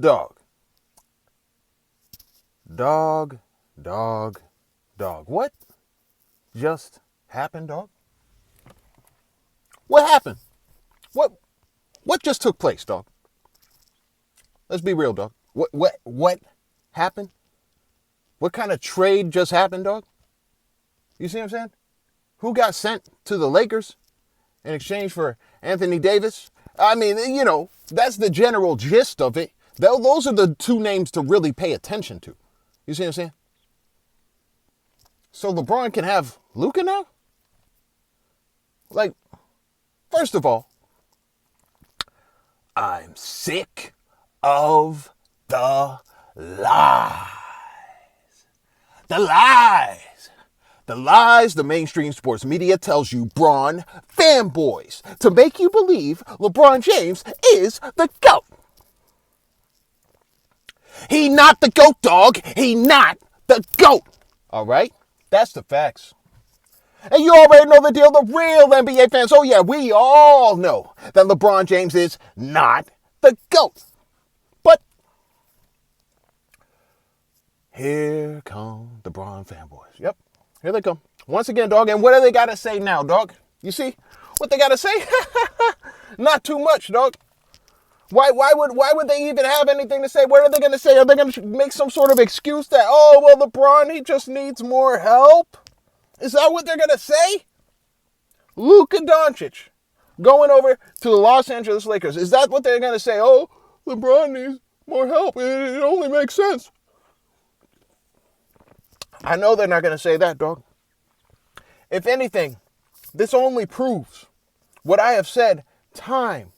Dog. Dog, dog, dog. What just happened, dog? What happened? What just took place, dog? Let's be real, dog. What happened? What kind of trade just happened, dog? You see what I'm saying? Who got sent to the Lakers in exchange for Anthony Davis? I mean, you know, that's the general gist of it. Those are the two names to really pay attention to. You see what I'm saying? So LeBron can have Luka now? Like, first of all, I'm sick of the lies. The lies. The lies the mainstream sports media tells you, Bron, fanboys, to make you believe LeBron James is the GOAT. He not the GOAT, dog. He not the GOAT. All right? That's the facts. And you already know the deal, the real NBA fans. Oh, yeah, we all know that LeBron James is not the GOAT. But here come the Bron fanboys. Yep, here they come. Once again, dog. And what do they got to say now, dog? You see what they got to say? Not too much, dog. Why would they even have anything to say? What are they going to say? Are they going to make some sort of excuse that, oh, well, LeBron, he just needs more help? Is that what they're going to say? Luka Doncic going over to the Los Angeles Lakers. Is that what they're going to say? Oh, LeBron needs more help. It only makes sense. I know they're not going to say that, dog. If anything, this only proves what I have said time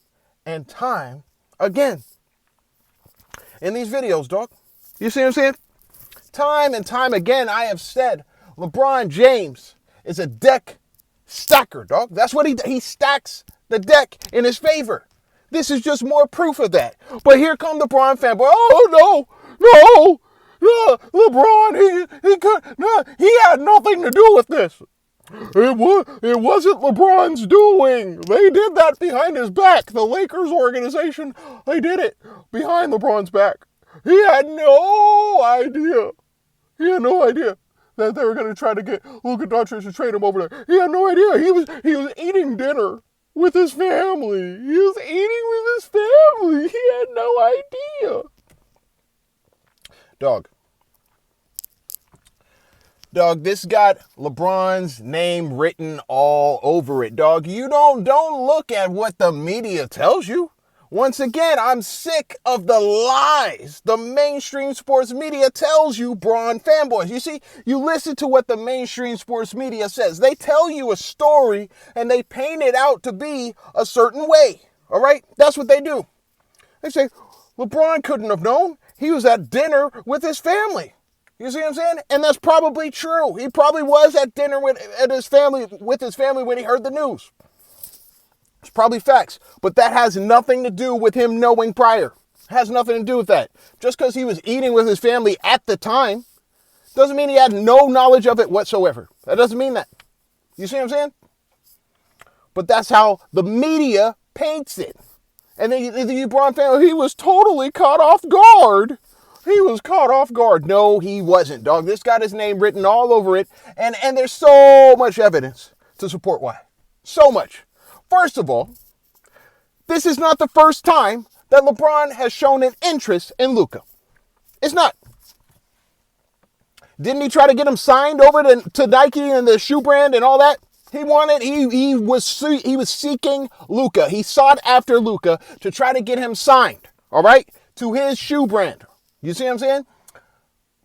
and time again in these videos, dog. You see what I'm saying? Time and time again, I have said LeBron James is a deck stacker, dog. That's what he stacks the deck in his favor. This is just more proof of that. But here come the Bron fanboy. Oh, no, LeBron, he had nothing to do with this. It wasn't LeBron's doing. They did that behind his back. The Lakers organization, they did it behind LeBron's back. He had no idea. That they were going to try to get Luka Doncic to trade him over there. He had no idea. He was eating dinner with his family. He had no idea. Dog, this got LeBron's name written all over it, dog. You don't look at what the media tells you. Once again, I'm sick of the lies the mainstream sports media tells you, Bron fanboys. You see, you listen to what the mainstream sports media says. They tell you a story and they paint it out to be a certain way. All right? That's what they do. They say, LeBron couldn't have known. He was at dinner with his family. You see what I'm saying? And that's probably true. He probably was at dinner with his family when he heard the news. It's probably facts. But that has nothing to do with him knowing prior. It has nothing to do with that. Just because he was eating with his family at the time doesn't mean he had no knowledge of it whatsoever. That doesn't mean that. You see what I'm saying? But that's how the media paints it. And then the Bron fan, he was totally caught off guard. He was caught off guard. No, he wasn't, dog. This got his name written all over it. And there's so much evidence to support why. So much. First of all, this is not the first time that LeBron has shown an interest in Luka. It's not. Didn't he try to get him signed over to Nike and the shoe brand and all that? He was seeking Luka. He sought after Luka to try to get him signed, all right, to his shoe brand. You see what I'm saying?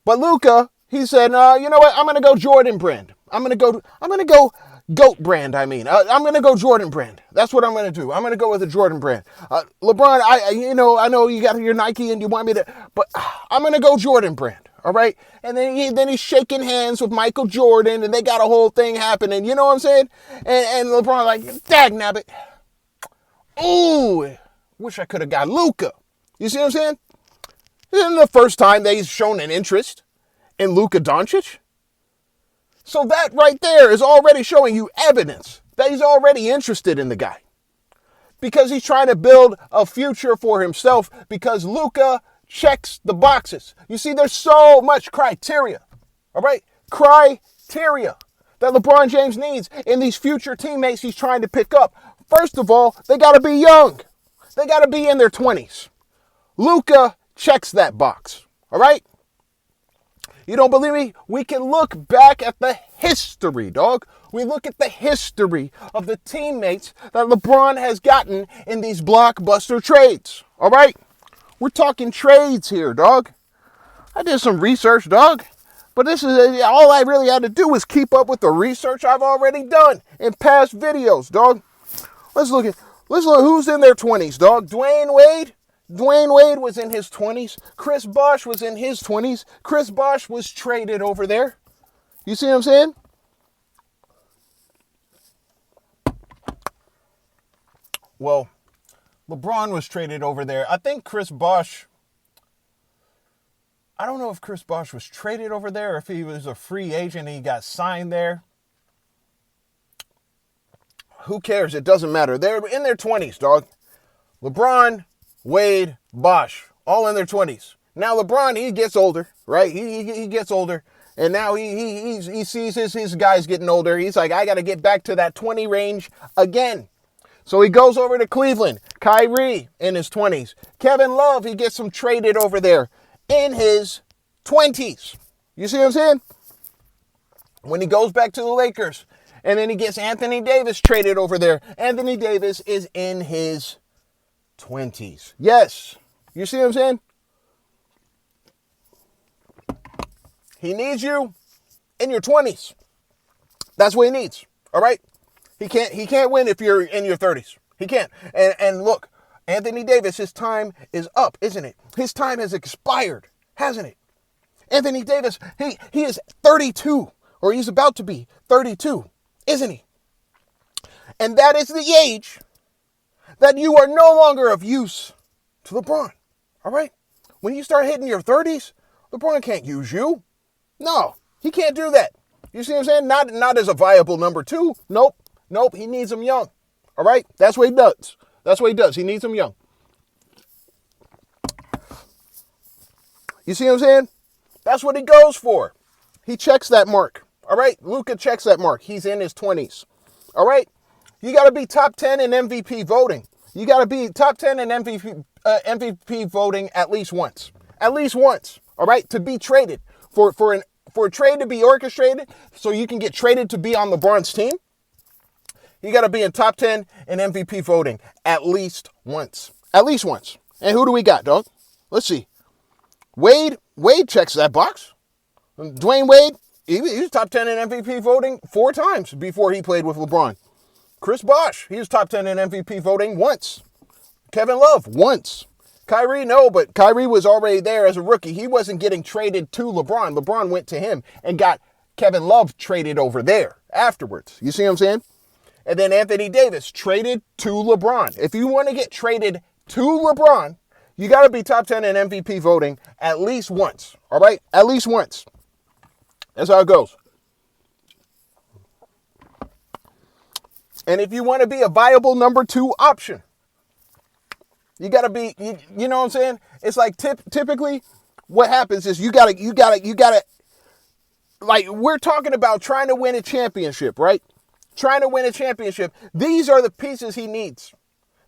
But Luka, he said, you know what? I'm going to go Jordan brand. I'm going to go GOAT brand, I'm going to go Jordan brand. That's what I'm going to do. I'm going to go with the Jordan brand. LeBron, I know you got your Nike and you want me to, but I'm going to go Jordan brand. All right. And then he's shaking hands with Michael Jordan and they got a whole thing happening. You know what I'm saying? And LeBron like, dag nabbit. Ooh, wish I could have got Luka. You see what I'm saying? This isn't the first time they've shown an interest in Luka Doncic. So that right there is already showing you evidence that he's already interested in the guy. Because he's trying to build a future for himself because Luka checks the boxes. You see, there's so much criteria, all right? Criteria that LeBron James needs in these future teammates he's trying to pick up. First of all, they got to be young. They got to be in their 20s. Luka checks that box, all right? You don't believe me? We can look back at the history, dog. We look at the history of the teammates that LeBron has gotten in these blockbuster trades, all right? We're talking trades here, dog. I did some research, dog. But this is all I really had to do was keep up with the research I've already done in past videos, dog. Let's look who's in their 20s, dog. Dwayne Wade was in his 20s. Chris Bosh was in his 20s. Chris Bosh was traded over there. You see what I'm saying? Well, LeBron was traded over there. I think Chris Bosh, I don't know if Chris Bosh was traded over there or if he was a free agent and he got signed there. Who cares? It doesn't matter. They're in their 20s, dog. LeBron, Wade, Bosh, all in their 20s. Now LeBron, he gets older, right? He gets older, and now he sees his guys getting older. He's like, I got to get back to that 20 range again. So he goes over to Cleveland. Kyrie in his 20s. Kevin Love, he gets him traded over there in his 20s. You see what I'm saying? When he goes back to the Lakers, and then he gets Anthony Davis traded over there. Anthony Davis is in his 20s. Yes. You see what I'm saying? He needs you in your 20s. That's what he needs. All right? He can't win if you're in your 30s. He can't. And look, Anthony Davis, his time is up, isn't it? His time has expired, hasn't it? Anthony Davis, he is 32, or he's about to be 32, isn't he? And that is the age that you are no longer of use to LeBron. All right? When you start hitting your 30s, LeBron can't use you. No, he can't do that. You see what I'm saying? Not as a viable number two. Nope. He needs them young. All right? That's what he does. That's what he does. He needs them young. You see what I'm saying? That's what he goes for. He checks that mark. All right? Luka checks that mark. He's in his 20s. All right? You got to be top 10 in MVP voting. You got to be top 10 in MVP voting at least once. At least once. All right? To be traded. For a trade to be orchestrated so you can get traded to be on LeBron's team, you got to be in top 10 in MVP voting at least once. At least once. And who do we got, dog? Let's see. Wade checks that box. Dwayne Wade, he was top 10 in MVP voting 4 times before he played with LeBron. Chris Bosh, he was top 10 in MVP voting once. Kevin Love, once. Kyrie, no, but Kyrie was already there as a rookie. He wasn't getting traded to LeBron. LeBron went to him and got Kevin Love traded over there afterwards. You see what I'm saying? And then Anthony Davis traded to LeBron. If you want to get traded to LeBron, you got to be top 10 in MVP voting at least once. All right? At least once. That's how it goes. And if you want to be a viable number 2 option, you got to be, you know what I'm saying? It's like typically what happens is you got to, like, we're talking about trying to win a championship, right? Trying to win a championship. These are the pieces he needs.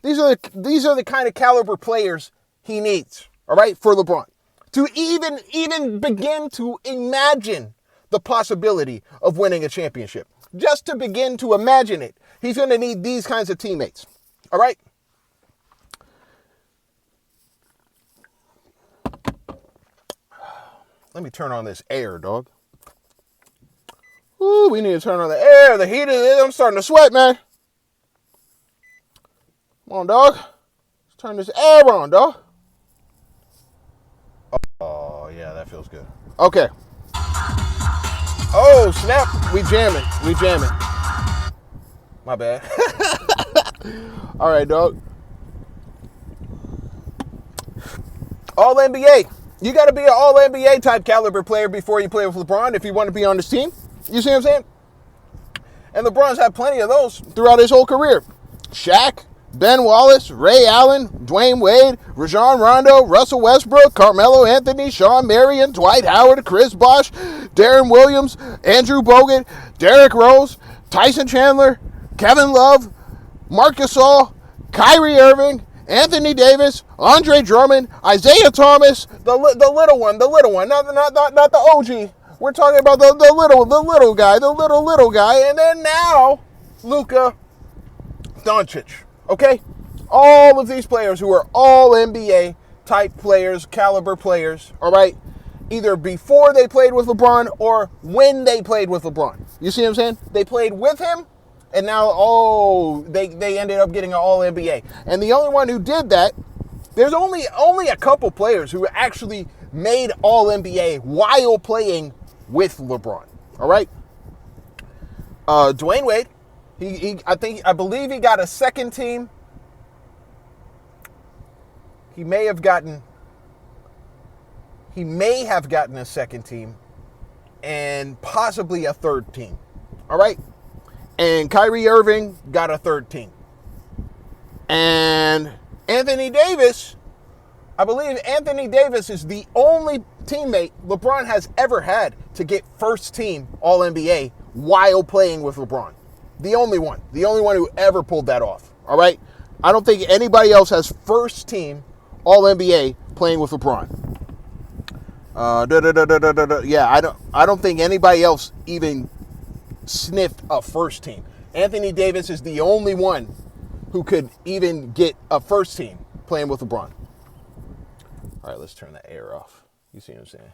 These are the kind of caliber players he needs, all right, for LeBron. To even begin to imagine the possibility of winning a championship. Just to begin to imagine it, he's going to need these kinds of teammates, all right? Let me turn on this air, dog. Ooh, we need to turn on the air. The heat I'm starting to sweat, man. Come on, dog. Let's turn this air on, dog. Oh, yeah, that feels good. Okay. Oh, snap. We jamming. My bad. All right, dog. All NBA. You got to be an all NBA type caliber player before you play with LeBron if you want to be on this team. You see what I'm saying? And LeBron's had plenty of those throughout his whole career. Shaq, Ben Wallace, Ray Allen, Dwayne Wade, Rajon Rondo, Russell Westbrook, Carmelo Anthony, Sean Marion, Dwight Howard, Chris Bosh, Darren Williams, Andrew Bogut, Derrick Rose, Tyson Chandler, Kevin Love, Marc Gasol, Kyrie Irving, Anthony Davis, Andre Drummond, Isaiah Thomas, the little one, not the OG. We're talking about the little guy, and then now Luka Doncic. Okay, all of these players who are all NBA type players, caliber players. All right, either before they played with LeBron or when they played with LeBron. You see what I'm saying? They played with him. And now, they ended up getting an All-NBA. And the only one who did that, there's only a couple players who actually made All-NBA while playing with LeBron. All right? Dwayne Wade, I believe he got a second team. He may have gotten a second team and possibly a third team. All right? And Kyrie Irving got a third team. And Anthony Davis, I believe Anthony Davis is the only teammate LeBron has ever had to get first team All-NBA while playing with LeBron. The only one who ever pulled that off. All right? I don't think anybody else has first team All-NBA playing with LeBron. Yeah, I don't think anybody else even sniffed a first team. Anthony Davis is the only one who could even get a first team playing with LeBron. All right, let's turn the air off. You see what I'm saying?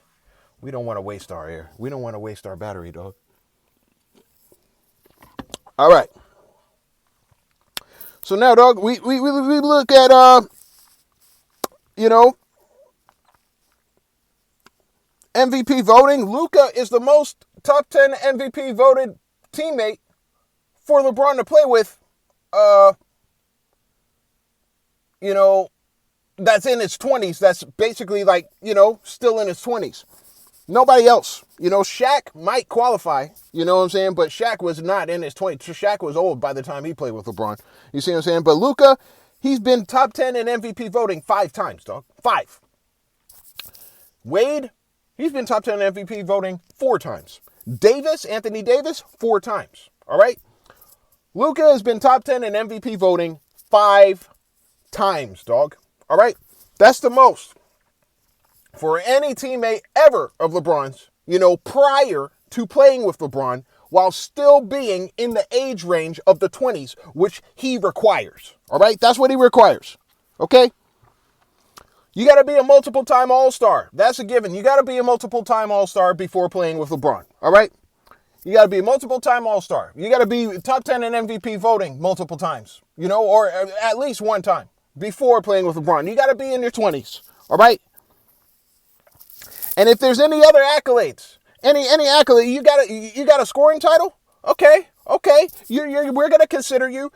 We don't want to waste our air. We don't want to waste our battery, dog. All right. So now, dog, we look at MVP voting. Luka is the most top 10 MVP voted teammate for LeBron to play with, that's in his 20s. That's basically still in his 20s. Nobody else. Shaq might qualify, you know what I'm saying? But Shaq was not in his 20s. Shaq was old by the time he played with LeBron. You see what I'm saying? But Luka, he's been top 10 in MVP voting 5 times, dog. 5. Wade, he's been top 10 in MVP voting 4 times. Anthony Davis, 4 times. All right? Luka has been top 10 in MVP voting 5 times, dog. All right? That's the most for any teammate ever of LeBron's, prior to playing with LeBron while still being in the age range of the 20s, which he requires. All right? That's what he requires. Okay? You got to be a multiple-time All-Star. That's a given. You got to be a multiple-time All-Star before playing with LeBron. All right? You got to be a multiple-time All-Star. You got to be top 10 in MVP voting multiple times, or at least one time before playing with LeBron. You got to be in your 20s. All right? And if there's any other accolades, any accolade, you got a scoring title? Okay. We're going to consider you.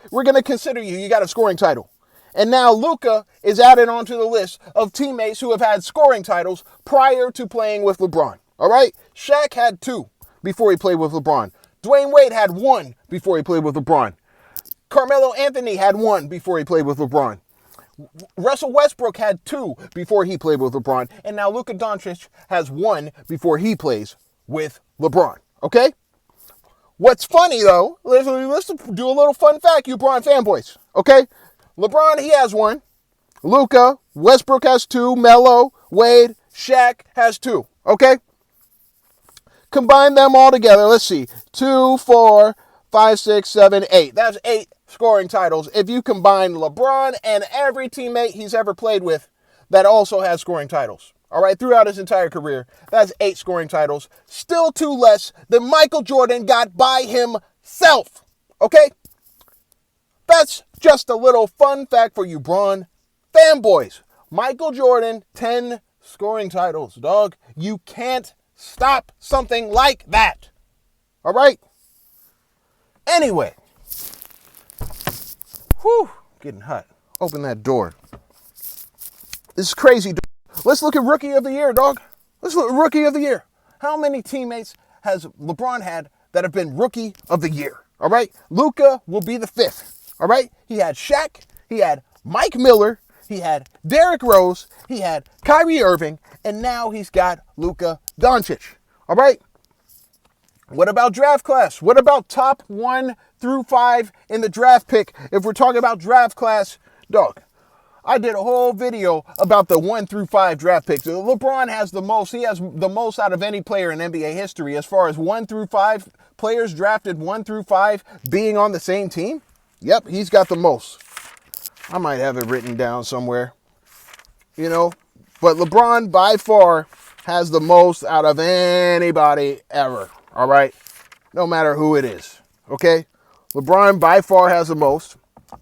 You got a scoring title. And now Luka is added onto the list of teammates who have had scoring titles prior to playing with LeBron. All right? Shaq had 2 before he played with LeBron. Dwayne Wade had 1 before he played with LeBron. Carmelo Anthony had 1 before he played with LeBron. Russell Westbrook had 2 before he played with LeBron. And now Luka Doncic has 1 before he plays with LeBron. Okay? What's funny, though, let's do a little fun fact, you Bron fanboys. Okay? LeBron, he has 1. Luka, Westbrook has 2. Melo, Wade, Shaq has 2. Okay? Combine them all together. Let's see. 2, 4, 5, 6, 7, 8. That's 8 scoring titles. If you combine LeBron and every teammate he's ever played with that also has scoring titles. All right, throughout his entire career, that's 8 scoring titles. Still 2 less than Michael Jordan got by himself. Okay? That's just a little fun fact for you, Bron fanboys. Michael Jordan, 10 scoring titles, dog. You can't stop something like that. All right? Anyway. Whew, getting hot. Open that door. This is crazy, dog. Let's look at Rookie of the Year, dog. Let's look at Rookie of the Year. How many teammates has LeBron had that have been Rookie of the Year? All right? Luka will be the 5th. All right? He had Shaq. He had Mike Miller. He had Derrick Rose. He had Kyrie Irving. And now he's got Luka Doncic. All right? What about draft class? What about top 1 through 5 in the draft pick? If we're talking about draft class, dog, I did a whole video about the 1 through 5 draft picks. LeBron has the most. He has the most out of any player in NBA history as far as 1 through 5 players drafted 1 through 5 being on the same team. Yep, he's got the most. I might have it written down somewhere, you know. But LeBron by far has the most out of anybody ever. All right, no matter who it is. Okay, LeBron by far has the most.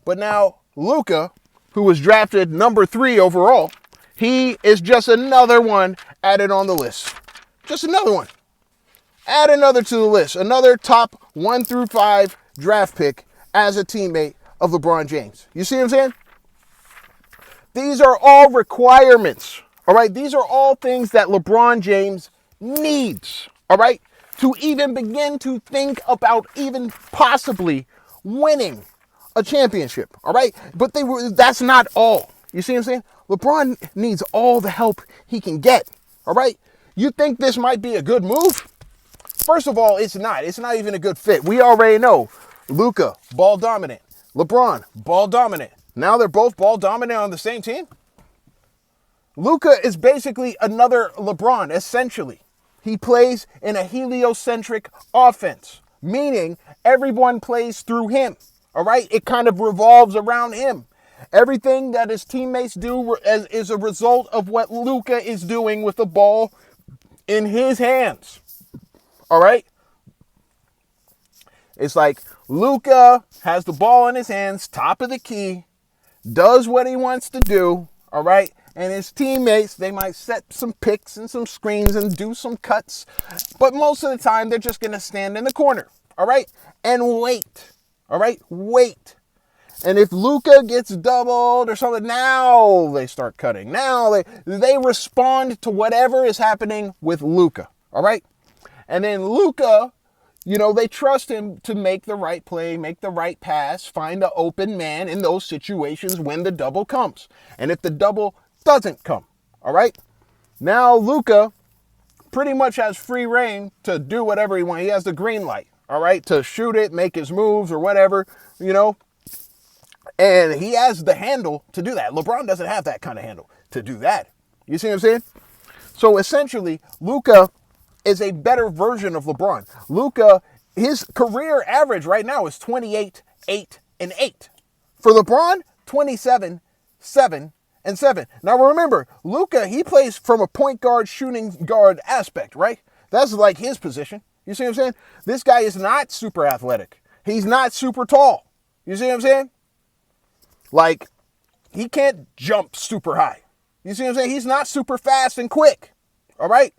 But now Luka, who was drafted number 3 overall, he is just another one added on the list. Just another one. Add another to the list. Another top 1 through 5 draft pick as a teammate of LeBron James. You see what I'm saying? These are all requirements. All right. These are all things that LeBron James needs. All right. To even begin to think about even possibly winning a championship. All right. But that's not all. You see what I'm saying? LeBron needs all the help he can get. All right. You think this might be a good move? First of all, it's not. It's not even a good fit. We already know Luka, ball dominant. LeBron, ball dominant. Now they're both ball dominant on the same team. Luka is basically another LeBron, essentially. He plays in a heliocentric offense, meaning everyone plays through him. All right? It kind of revolves around him. Everything that his teammates do is a result of what Luka is doing with the ball in his hands. All right? It's like Luka has the ball in his hands, top of the key, does what he wants to do, all right? And his teammates, they might set some picks and some screens and do some cuts. But most of the time, they're just going to stand in the corner, all right? And wait, all right? Wait. And if Luka gets doubled or something, now they start cutting. Now they respond to whatever is happening with Luka, all right? And then Luka, you know, they trust him to make the right play, make the right pass, find the open man in those situations when the double comes. And if the double doesn't come, all right? Now Luka pretty much has free reign to do whatever he wants. He has the green light, all right, to shoot it, make his moves or whatever, you know. And he has the handle to do that. LeBron doesn't have that kind of handle to do that. You see what I'm saying? So essentially, Luka is a better version of LeBron. Luka, his career average right now is 28, 8, and 8. For LeBron, 27, 7, and 7. Now remember, Luka, he plays from a point guard, shooting guard aspect, right? That's like his position. You see what I'm saying? This guy is not super athletic. He's not super tall. You see what I'm saying? Like, he can't jump super high. You see what I'm saying? He's not super fast and quick. All right?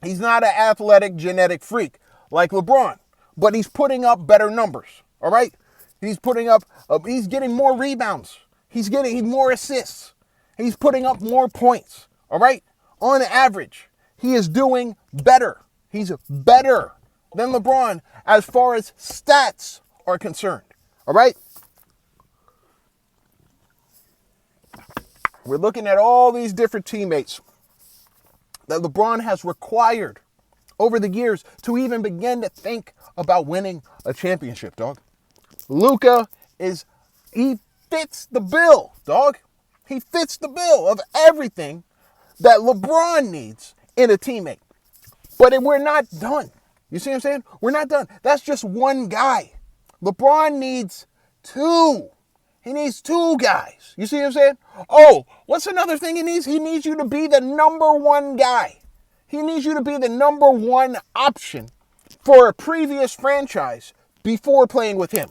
He's not an athletic genetic freak like LeBron, but he's putting up better numbers. All right? He's getting more rebounds. He's getting more assists. He's putting up more points. All right? On average, he is doing better. He's better than LeBron as far as stats are concerned. All right? We're looking at all these different teammates that LeBron has required over the years to even begin to think about winning a championship, dog. Luka he fits the bill, dog. He fits the bill of everything that LeBron needs in a teammate. But we're not done. You see what I'm saying? We're not done. That's just one guy. LeBron needs 2. He needs 2 guys. You see what I'm saying? Oh, what's another thing he needs? He needs you to be the number 1 guy. He needs you to be the number 1 option for a previous franchise before playing with him.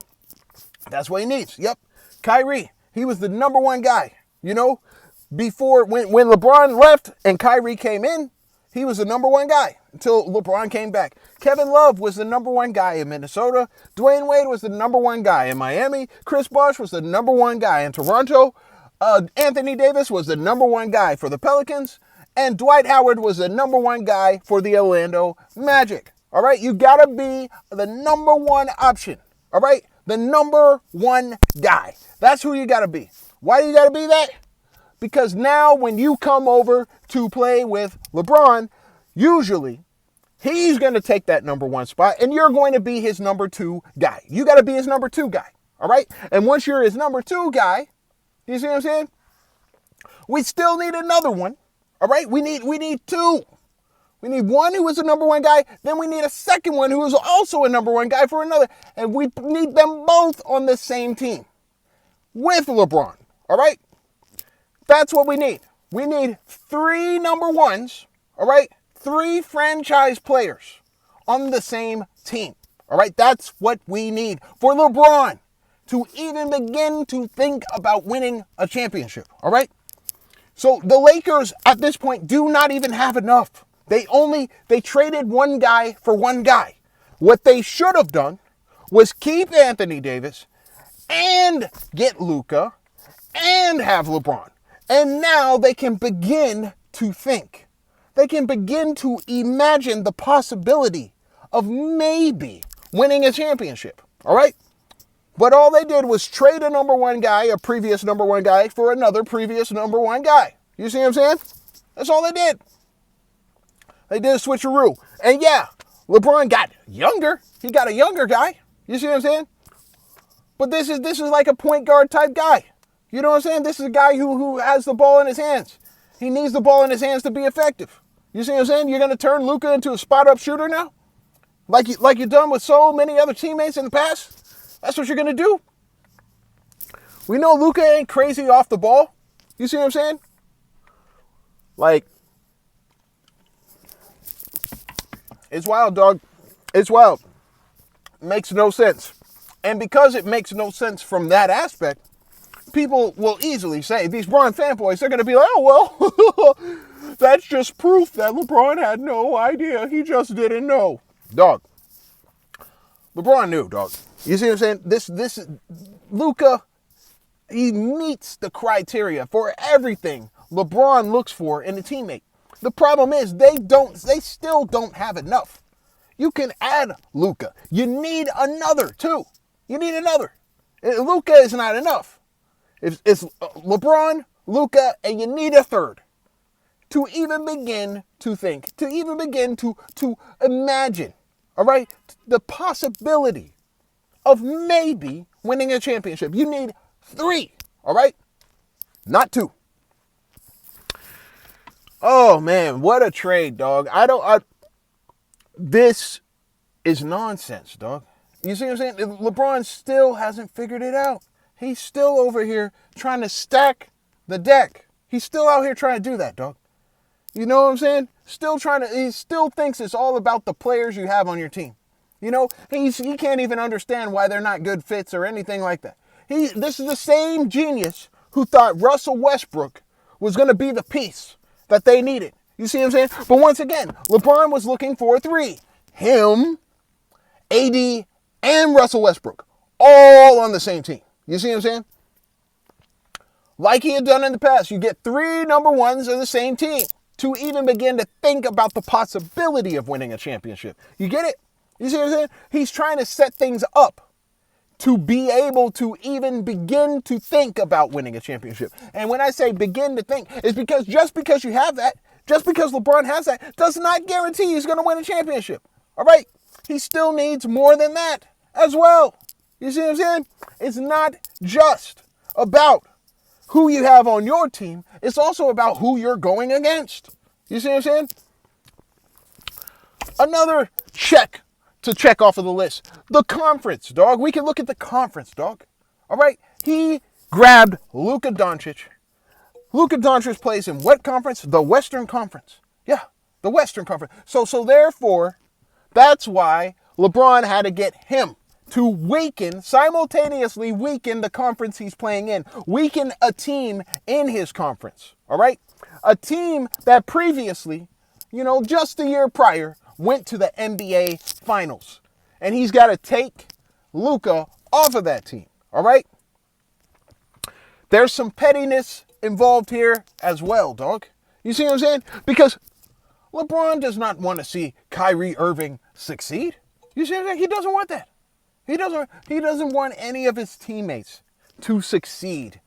That's what he needs. Yep. Kyrie, he was the number 1 guy. You know, before when LeBron left and Kyrie came in, he was the number 1 guy until LeBron came back. Kevin Love was the number 1 guy in Minnesota. Dwayne Wade was the number 1 guy in Miami. Chris Bosh was the number 1 guy in Toronto. Anthony Davis was the number 1 guy for the Pelicans. And Dwight Howard was the number 1 guy for the Orlando Magic. All right? You got to be the number 1 option. All right? The number 1 guy. That's who you got to be. Why do you got to be that? Because now when you come over to play with LeBron, usually he's going to take that number one spot and you're going to be his number two guy. You got to be his number two guy. All right. And once you're his number two guy, you see what I'm saying? We still need another one. All right. We need two. We need one who is a number one guy. Then we need a second one who is also a number one guy for another. And we need them both on the same team with LeBron. All right. That's what we need. We need 3 number ones. All right. 3 franchise players on the same team. All right. That's what we need for LeBron to even begin to think about winning a championship. All right. So the Lakers at this point do not even have enough. They traded one guy for one guy. What they should have done was keep Anthony Davis and get Luka and have LeBron. And now they can begin to think. They can begin to imagine the possibility of maybe winning a championship. All right? But all they did was trade a number one guy, a previous number one guy, for another previous number one guy. You see what I'm saying? That's all they did. They did a switcheroo. And yeah, LeBron got younger. He got a younger guy. You see what I'm saying? But this is like a point guard type guy. You know what I'm saying? This is a guy who has the ball in his hands. He needs the ball in his hands to be effective. You see what I'm saying? You're going to turn Luka into a spot-up shooter now? Like you've done with so many other teammates in the past? That's what you're going to do? We know Luka ain't crazy off the ball. You see what I'm saying? Like, it's wild, dog. It's wild. Makes no sense. And because it makes no sense from that aspect, people will easily say, these Bron fanboys, they're going to be like, oh, well, that's just proof that LeBron had no idea. He just didn't know. Dog. LeBron knew, dog. You see what I'm saying? This Luka, he meets the criteria for everything LeBron looks for in a teammate. The problem is they still don't have enough. You can add Luka. You need another too. You need another. Luka is not enough. It's LeBron, Luka, and you need a third to even begin to think, to even begin to imagine, all right, the possibility of maybe winning a championship. You need 3, all right, not 2. Oh man, what a trade, dog. This is nonsense, dog. You see what I'm saying? LeBron still hasn't figured it out. He's still over here trying to stack the deck. He's still out here trying to do that, dog. You know what I'm saying? He still thinks it's all about the players you have on your team. You know, he can't even understand why they're not good fits or anything like that. This is the same genius who thought Russell Westbrook was going to be the piece that they needed. You see what I'm saying? But once again, LeBron was looking for 3. Him, AD, and Russell Westbrook. All on the same team. You see what I'm saying? Like he had done in the past. You get 3 number ones of the same team to even begin to think about the possibility of winning a championship. You get it? You see what I'm saying? He's trying to set things up to be able to even begin to think about winning a championship. And when I say begin to think, it's because just because you have that, just because LeBron has that, does not guarantee he's going to win a championship. All right? He still needs more than that as well. You see what I'm saying? It's not just about who you have on your team. It's also about who you're going against. You see what I'm saying? Another check to check off of the list. The conference, dog. We can look at the conference, dog. All right? He grabbed Luka Doncic. Luka Doncic plays in what conference? The Western Conference. Yeah, the Western Conference. So therefore, that's why LeBron had to get him to simultaneously weaken the conference he's playing in. Weaken a team in his conference. All right? A team that previously, just the year prior, went to the NBA Finals. And he's got to take Luka off of that team. All right? There's some pettiness involved here as well, dog. You see what I'm saying? Because LeBron does not want to see Kyrie Irving succeed. You see what I'm saying? He doesn't want that. He doesn't want any of his teammates to succeed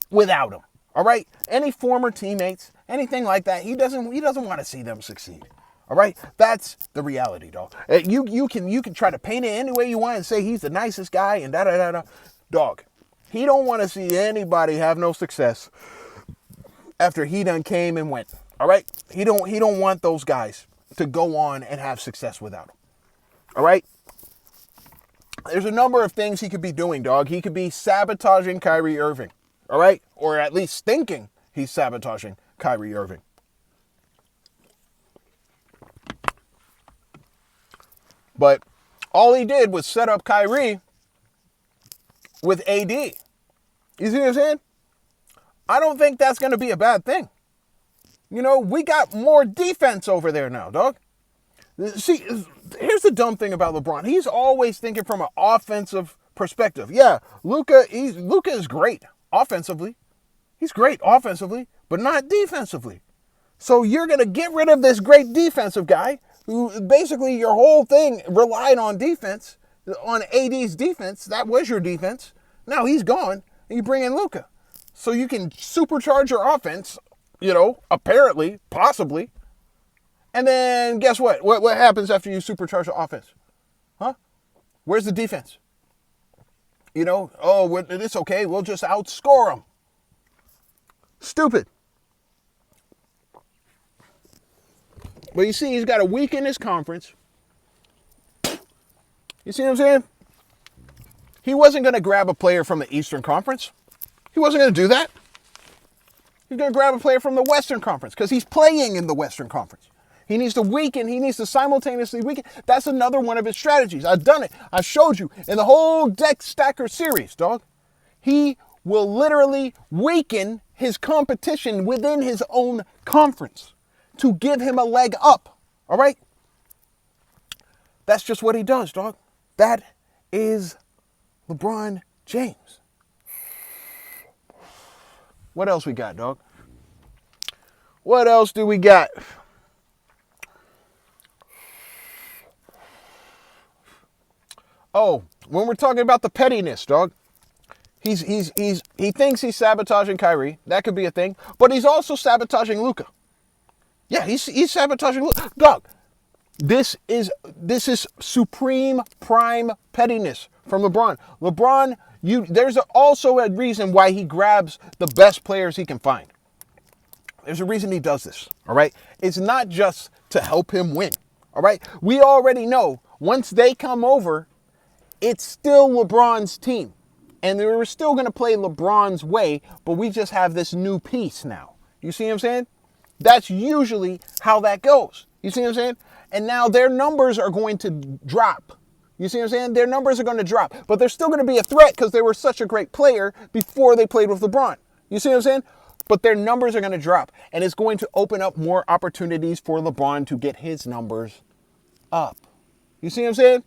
without him. All right? Any former teammates, anything like that, he doesn't want to see them succeed. All right? That's the reality, dog. You can try to paint it any way you want and say he's the nicest guy and da-da-da-da. Dog, he don't want to see anybody have no success after he done came and went. All right? He don't want those guys to go on and have success without him. All right? There's a number of things he could be doing, dog. He could be sabotaging Kyrie Irving. All right? Or at least thinking he's sabotaging Kyrie Irving. But all he did was set up Kyrie with AD. You see what I'm saying? I don't think that's going to be a bad thing. You know, we got more defense over there now, dog. See, here's the dumb thing about LeBron. He's always thinking from an offensive perspective. Yeah, Luka is great offensively. He's great offensively, but not defensively. So you're going to get rid of this great defensive guy who basically your whole thing relied on defense, on AD's defense. That was your defense. Now he's gone, and you bring in Luka. So you can supercharge your offense, you know, apparently, possibly. And then guess what? What happens after you supercharge the offense? Huh? Where's the defense? You know, oh, it's okay. We'll just outscore them. Stupid. But you see, he's got a week in his conference. You see what I'm saying? He wasn't going to grab a player from the Eastern Conference. He wasn't going to do that. He's going to grab a player from the Western Conference because he's playing in the Western Conference. He needs to weaken. He needs to simultaneously weaken. That's another one of his strategies. I've done it. I showed you in the whole Deck Stacker series, dog. He will literally weaken his competition within his own conference to give him a leg up. All right? That's just what he does, dog. That is LeBron James. What else we got, dog? What else do we got? Oh, when we're talking about the pettiness, dog, he thinks he's sabotaging Kyrie. That could be a thing. But he's also sabotaging Luka. Yeah, he's sabotaging Luka. Dog, this is supreme prime pettiness from LeBron. LeBron, there's also a reason why he grabs the best players he can find. There's a reason he does this, all right? It's not just to help him win, all right? We already know once they come over, it's still LeBron's team. And they were still going to play LeBron's way, but we just have this new piece now. You see what I'm saying? That's usually how that goes. You see what I'm saying? And now their numbers are going to drop. You see what I'm saying? Their numbers are going to drop. But they're still going to be a threat because they were such a great player before they played with LeBron. You see what I'm saying? But their numbers are going to drop. And it's going to open up more opportunities for LeBron to get his numbers up. You see what I'm saying?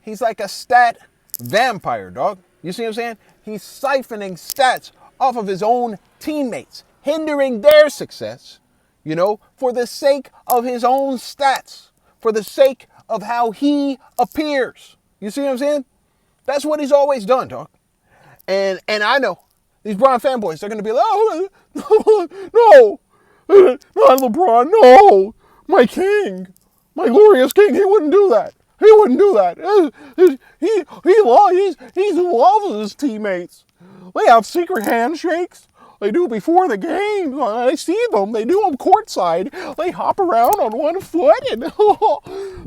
He's like a stat vampire, dog. You see what I'm saying? He's siphoning stats off of his own teammates, hindering their success, you know, for the sake of his own stats, for the sake of how he appears. You see what I'm saying? That's what he's always done, dog. And I know these Bron fanboys, they're going to be like, oh, no, not LeBron, no, my king, my glorious king, he wouldn't do that. He wouldn't do that. He loves his teammates. They have secret handshakes. They do before the game. I see them. They do them courtside. They hop around on one foot and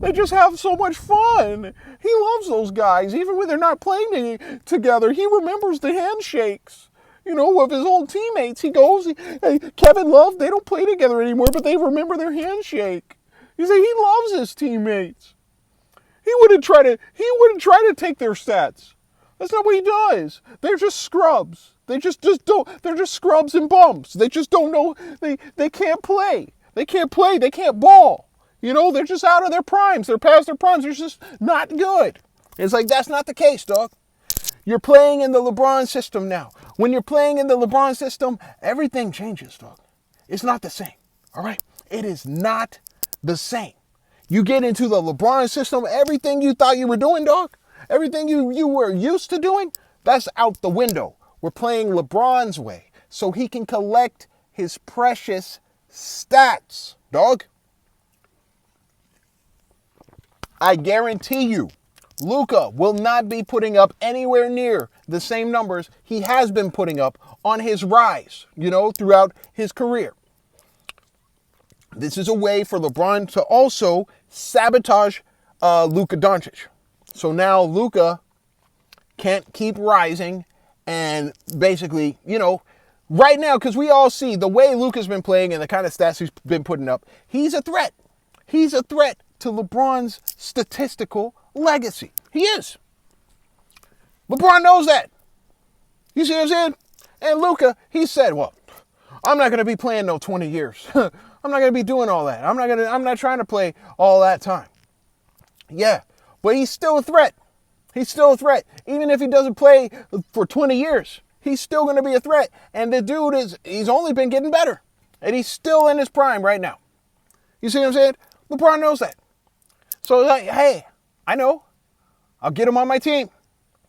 they just have so much fun. He loves those guys. Even when they're not playing together, he remembers the handshakes. You know, of his old teammates. He goes, hey, Kevin Love, they don't play together anymore, but they remember their handshake. You see, he loves his teammates. He wouldn't try to take their stats. That's not what he does. They're just scrubs. They just don't. They're just scrubs and bums. They just don't know. They can't play. They can't play. They can't ball. You know, they're just out of their primes. They're past their primes. They're just not good. It's like that's not the case, dog. You're playing in the LeBron system now. When you're playing in the LeBron system, everything changes, dog. It's not the same. All right? It is not the same. You get into the LeBron system, everything you thought you were doing, dog, everything you were used to doing, That's out the window. We're playing LeBron's way so he can collect his precious stats, dog. I guarantee you, Luka will not be putting up anywhere near the same numbers he has been putting up on his rise, throughout his career. This is a way for LeBron to also sabotage Luka Doncic. So now Luka can't keep rising and basically, right now, because we all see the way Luka's been playing and the kind of stats he's been putting up, he's a threat. He's a threat to LeBron's statistical legacy. He is. LeBron knows that. You see what I'm saying? And Luka, he said, well, I'm not going to be playing no 20 years. I'm not going to be doing all that. I'm not trying to play all that time. Yeah, but he's still a threat. He's still a threat. Even if he doesn't play for 20 years, he's still going to be a threat. And the dude he's only been getting better. And he's still in his prime right now. You see what I'm saying? LeBron knows that. So like, hey, I know. I'll get him on my team.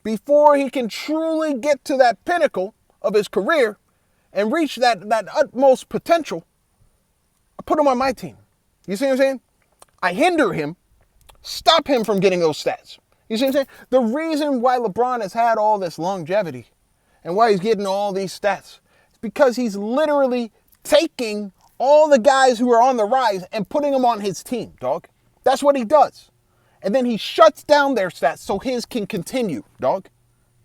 Before he can truly get to that pinnacle of his career and reach that utmost potential, I put him on my team. You see what I'm saying? I hinder him, stop him from getting those stats. You see what I'm saying? The reason why LeBron has had all this longevity and why he's getting all these stats is because he's literally taking all the guys who are on the rise and putting them on his team, dog. That's what he does. And then he shuts down their stats so his can continue, dog.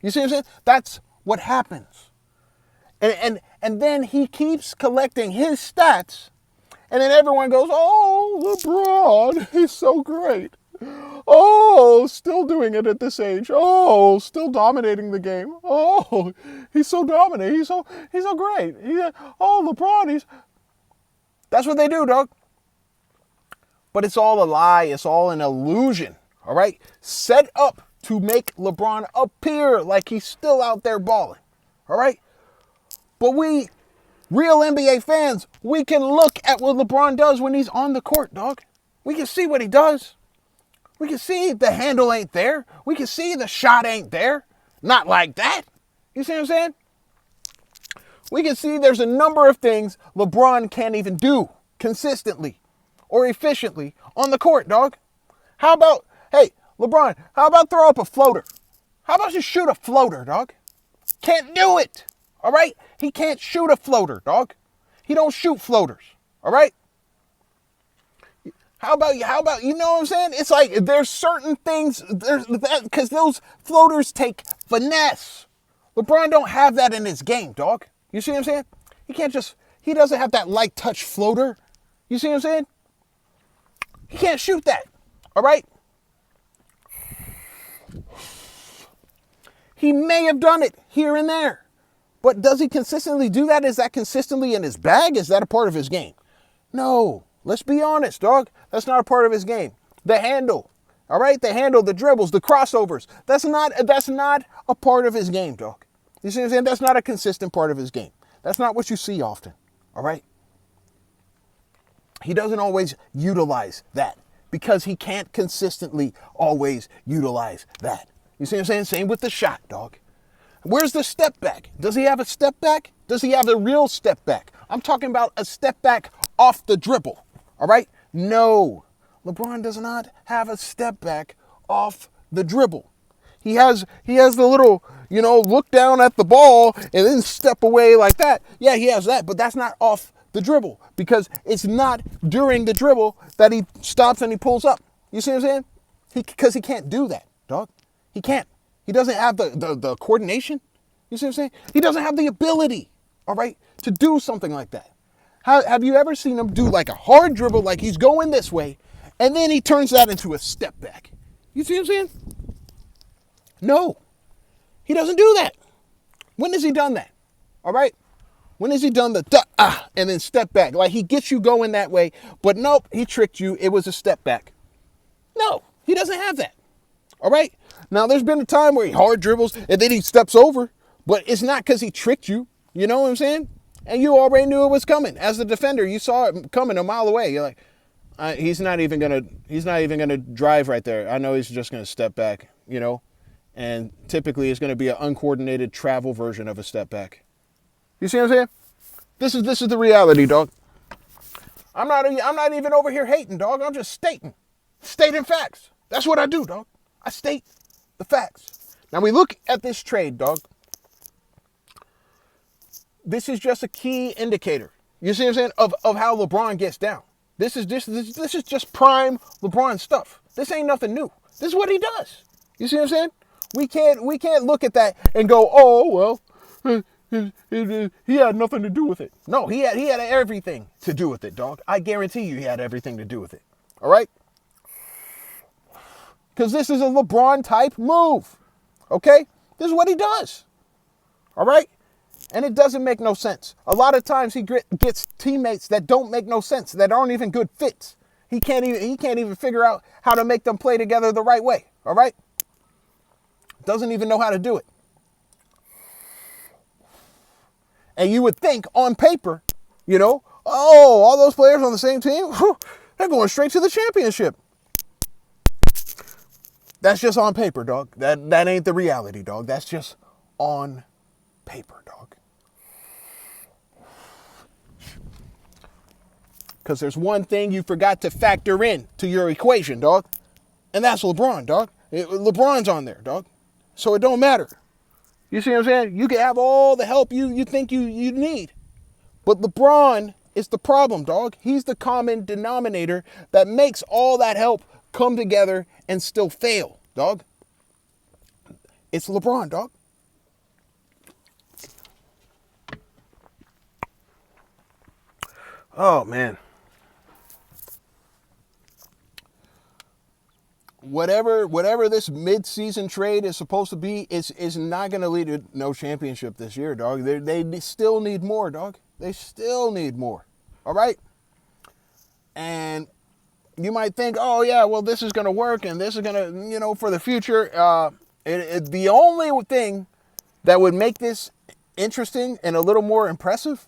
You see what I'm saying? That's what happens. And then he keeps collecting his stats, and then everyone goes, oh, LeBron, he's so great. Oh, still doing it at this age. Oh, still dominating the game. Oh, he's so dominant. He's so great. LeBron, That's what they do, dog. But it's all a lie. It's all an illusion, all right? Set up to make LeBron appear like he's still out there balling, all right? But we, real NBA fans, we can look at what LeBron does when he's on the court, dog. We can see what he does. We can see the handle ain't there. We can see the shot ain't there. Not like that. You see what I'm saying? We can see there's a number of things LeBron can't even do consistently or efficiently on the court, dog. How about, hey, LeBron, how about throw up a floater? How about you shoot a floater, dog? Can't do it, all right? He can't shoot a floater, dog. He don't shoot floaters, all right? How about, you know what I'm saying? It's like there's certain things, because those floaters take finesse. LeBron don't have that in his game, dog. You see what I'm saying? He doesn't have that light touch floater. You see what I'm saying? He can't shoot that, all right? He may have done it here and there, but does he consistently do that? Is that consistently in his bag? Is that a part of his game? No, let's be honest, dog. That's not a part of his game. The handle, all right? The handle, the dribbles, the crossovers. That's not a part of his game, dog. You see what I'm saying? That's not a consistent part of his game. That's not what you see often, all right? He doesn't always utilize that because he can't consistently always utilize that. You see what I'm saying? Same with the shot, dog. Where's the step back? Does he have a step back? Does he have the real step back? I'm talking about a step back off the dribble, all right? No, LeBron does not have a step back off the dribble. He has the little, look down at the ball and then step away like that. Yeah, he has that, but that's not off the dribble because it's not during the dribble that he stops and he pulls up. You see what I'm saying? Because he can't do that, dog. He can't. He doesn't have the coordination. You see what I'm saying? He doesn't have the ability, all right, to do something like that. Have you ever seen him do like a hard dribble, like he's going this way, and then he turns that into a step back? You see what I'm saying? No, he doesn't do that. When has he done that? All right? When has he done the and then step back? Like he gets you going that way, but nope, he tricked you. It was a step back. No, he doesn't have that. All right? Now, there's been a time where he hard dribbles and then he steps over, but it's not because he tricked you. You know what I'm saying? And you already knew it was coming. As the defender, you saw it coming a mile away. You're like, he's not even gonna drive right there. I know he's just gonna step back, And typically it's going to be an uncoordinated travel version of a step back. You see what I'm saying? This is the reality, dog. I'm not even over here hating, dog. I'm just stating facts. That's what I do, dog. I state the facts. Now we look at this trade, dog. This is just a key indicator. You see what I'm saying? Of how LeBron gets down. This is just prime LeBron stuff. This ain't nothing new. This is what he does. You see what I'm saying? We can't look at that and go, oh well, he had nothing to do with it. No, he had everything to do with it, dog. I guarantee you he had everything to do with it. All right? Because this is a LeBron type move. Okay? This is what he does. All right? And it doesn't make no sense. A lot of times he gets teammates that don't make no sense, that aren't even good fits. He can't even figure out how to make them play together the right way. All right? Doesn't even know how to do it. And you would think on paper, oh, all those players on the same team, they're going straight to the championship. That's just on paper, dog. That ain't the reality, dog. That's just on paper, dog. Because there's one thing you forgot to factor in to your equation, dog. And that's LeBron, dog. LeBron's on there, dog. So it don't matter. You see what I'm saying? You can have all the help you think you need. But LeBron is the problem, dog. He's the common denominator that makes all that help come together and still fail, dog. It's LeBron, dog. Oh, man. Whatever this mid-season trade is supposed to be is not going to lead to no championship this year, dog. They still need more, dog. They still need more. All right? And you might think, oh, yeah, well, this is going to work and this is going to, for the future. The only thing that would make this interesting and a little more impressive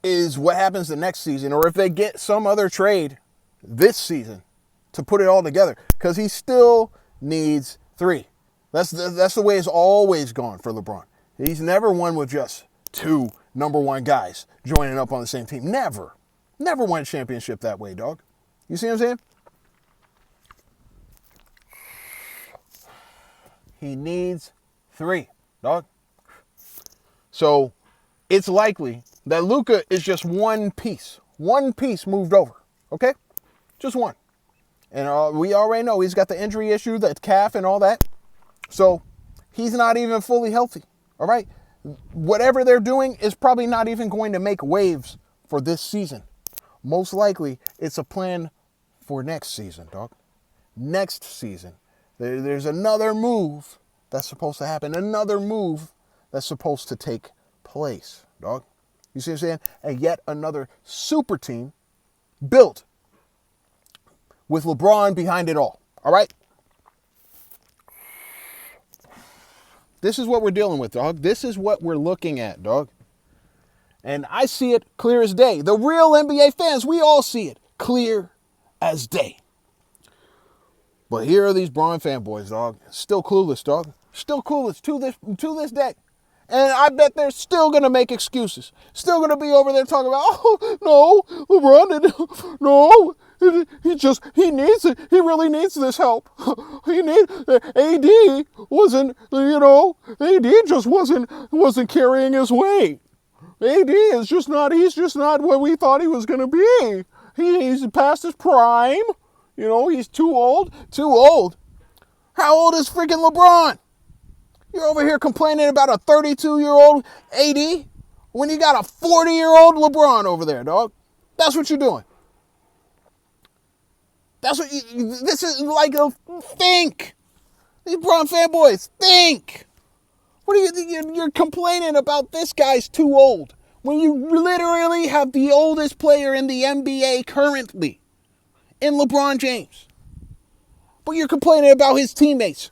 is what happens the next season, or if they get some other trade this season to put it all together, because he still needs 3. That's the way it's always gone for LeBron. He's never won with just 2 number 1 guys joining up on the same team. Never won a championship that way, dog. You see what I'm saying? He needs 3, dog. So it's likely that Luka is just one piece moved over, okay? Just one. And we already know he's got the injury issue, the calf and all that. So he's not even fully healthy, all right? Whatever they're doing is probably not even going to make waves for this season. Most likely it's a plan for next season, dog. Next season. There's another move that's supposed to happen, another move that's supposed to take place, dog. You see what I'm saying? And yet another super team built with LeBron behind it all right? This is what we're dealing with, dog. This is what we're looking at, dog. And I see it clear as day. The real NBA fans, we all see it clear as day. But here are these Bron fanboys, dog. Still clueless, dog. Still clueless to this day. And I bet they're still going to make excuses. Still going to be over there talking about, oh, no, LeBron didn't, no, he needs it. He really needs this help. AD wasn't, AD just wasn't carrying his weight. AD is just not, he's just not what we thought he was going to be. He's past his prime. He's too old. How old is freaking LeBron? You're over here complaining about a 32-year-old AD when you got a 40-year-old LeBron over there, dog. That's what you're doing. This is like a think. These Bron fanboys, think. What are you're complaining about this guy's too old when you literally have the oldest player in the NBA currently in LeBron James. But you're complaining about his teammates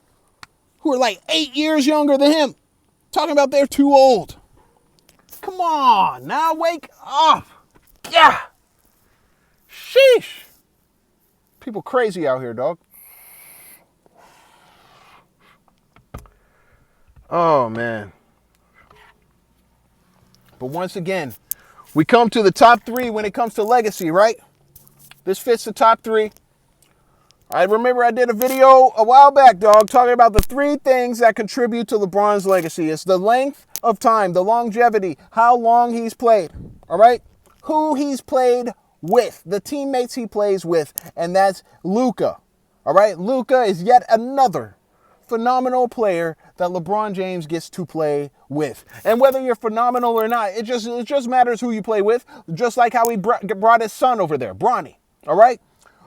who are like 8 years younger than him, talking about they're too old. Come on, now wake up. Yeah. Sheesh. People crazy out here, dog. Oh, man. But once again, we come to the top three when it comes to legacy, right? This fits the top three. I remember I did a video a while back, dog, talking about the three things that contribute to LeBron's legacy. It's the length of time, the longevity, how long he's played, all right? Who he's played with, the teammates he plays with, and that's Luka, all right? Luka is yet another phenomenal player that LeBron James gets to play with. And whether you're phenomenal or not, it just matters who you play with, just like how he brought his son over there, Bronny, all right?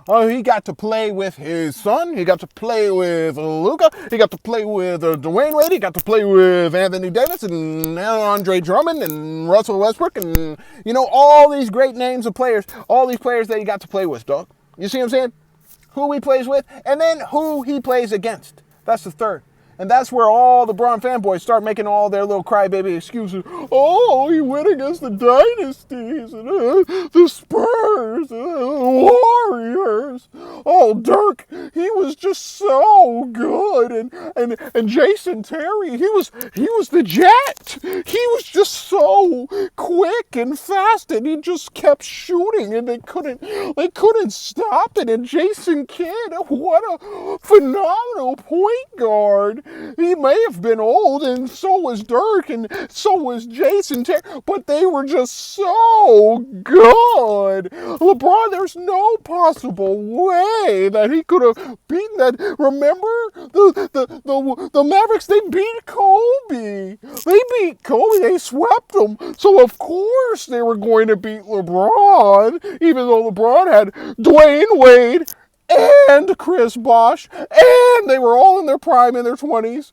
Oh, he got to play with his son. He got to play with Luka. He got to play with Dwayne Wade. He got to play with Anthony Davis and Andre Drummond and Russell Westbrook and, you know, all these great names of players, all these players that he got to play with, dog. You see what I'm saying? Who he plays with and then who he plays against. That's the third. And that's where all the Bron fanboys start making all their little crybaby excuses. Oh, he went against the dynasties, and, the Spurs, Warriors. Oh, Dirk, he was just so good. And Jason Terry, he was the Jet. He was just so quick and fast, and he just kept shooting, and they couldn't stop it. And Jason Kidd, what a phenomenal point guard. He may have been old, and so was Dirk, and so was Jason Terry, but they were just so good. LeBron, there's no possible way that he could have beaten that. Remember the Mavericks? They beat Kobe. They beat Kobe. They swept them. So of course they were going to beat LeBron, even though LeBron had Dwayne Wade and Chris Bosh, and they were all in their prime in their 20s,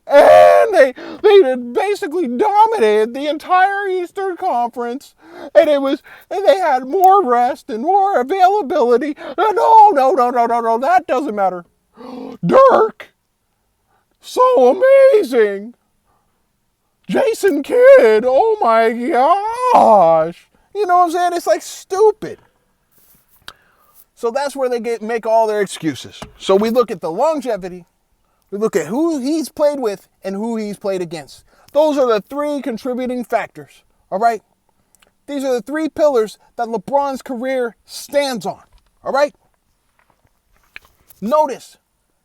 and they had basically dominated the entire Eastern Conference, and they had more rest and more availability. No, that doesn't matter. Dirk, so amazing. Jason Kidd, oh my gosh. You know what I'm saying? It's like stupid. So that's where they make all their excuses. So we look at the longevity, we look at who he's played with and who he's played against. Those are the three contributing factors, all right? These are the three pillars that LeBron's career stands on, all right? Notice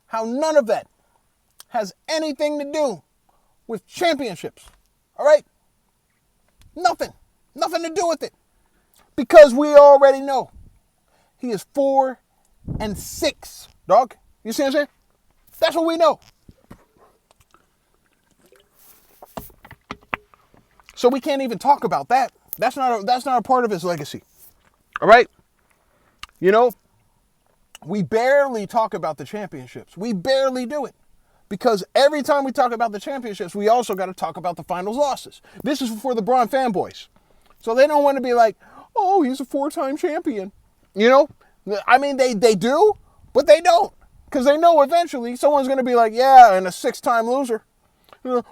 how none of that has anything to do with championships, all right? Nothing to do with it. Because we already know. He is 4-6, dog. You see what I'm saying? That's what we know. So we can't even talk about that. That's not a part of his legacy. All right? You know, we barely talk about the championships. We barely do it. Because every time we talk about the championships, we also got to talk about the finals losses. This is for the Bron fanboys. So they don't want to be like, oh, he's a 4-time champion. You know, I mean, they do, but they don't. Because they know eventually someone's going to be like, yeah, and a 6-time loser.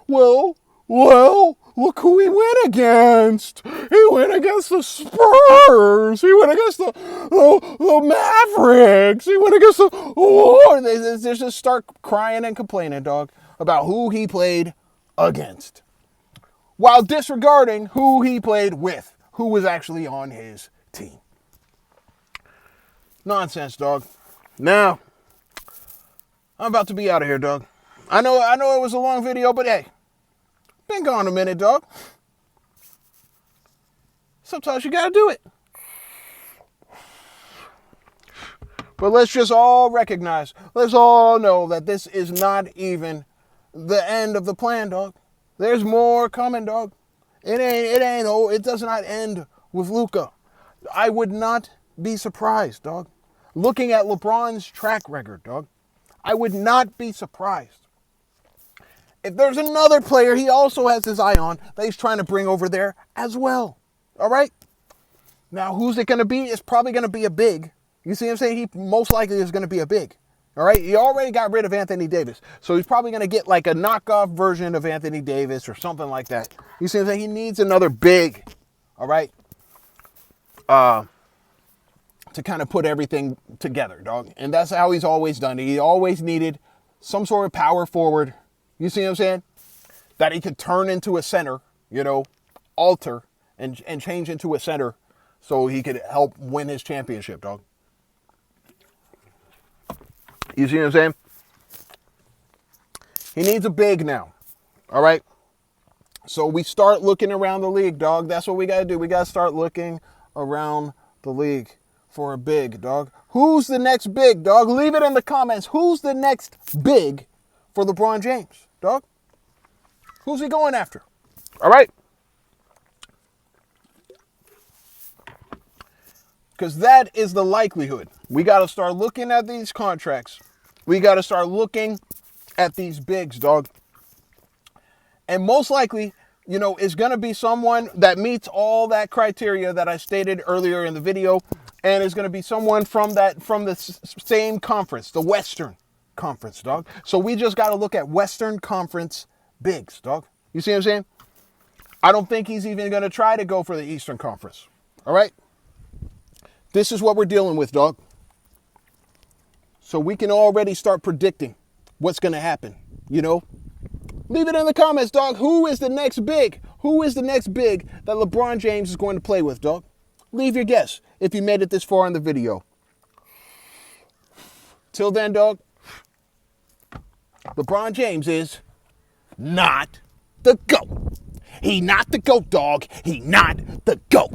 Well, look who he went against. He went against the Spurs. He went against the Mavericks. He went against the... They just start crying and complaining, dog, about who he played against. While disregarding who he played with, who was actually on his team. Nonsense, dog. Now, I'm about to be out of here, dog. I know it was a long video, but hey, been gone a minute, dog. Sometimes you gotta do it. But let's just all recognize, let's all know that this is not even the end of the plan, dog. There's more coming, dog. It does not end with Luka. I would not be surprised, dog. Looking at LeBron's track record, dog, I would not be surprised if there's another player he also has his eye on that he's trying to bring over there as well. All right? Now, who's it going to be? It's probably going to be a big. You see what I'm saying? He most likely is going to be a big. All right? He already got rid of Anthony Davis. So he's probably going to get like a knockoff version of Anthony Davis or something like that. You see what I'm saying? He needs another big. All right? To kind of put everything together, dog. And that's how he's always done it. He always needed some sort of power forward. You see what I'm saying? that he could turn into a center, alter and change into a center so he could help win his championship, dog. You see what I'm saying? He needs a big now. All right? So we start looking around the league, dog. That's what we got to do. We got to start looking around the league for a big, dog. Who's the next big, dog? Leave it in the comments. Who's the next big for LeBron James, dog? Who's he going after? All right? Because that is the likelihood. We got to start looking at these contracts. We got to start looking at these bigs, dog. And most likely, it's going to be someone that meets all that criteria that I stated earlier in the video. And it's going to be someone from the same conference, the Western Conference, dog. So we just got to look at Western Conference bigs, dog. You see what I'm saying? I don't think he's even going to try to go for the Eastern Conference. All right? This is what we're dealing with, dog. So we can already start predicting what's going to happen, Leave it in the comments, dog. Who is the next big? Who is the next big that LeBron James is going to play with, dog? Leave your guess if you made it this far in the video. Till then, dog, LeBron James is not the GOAT. He not the GOAT, dog. He not the GOAT.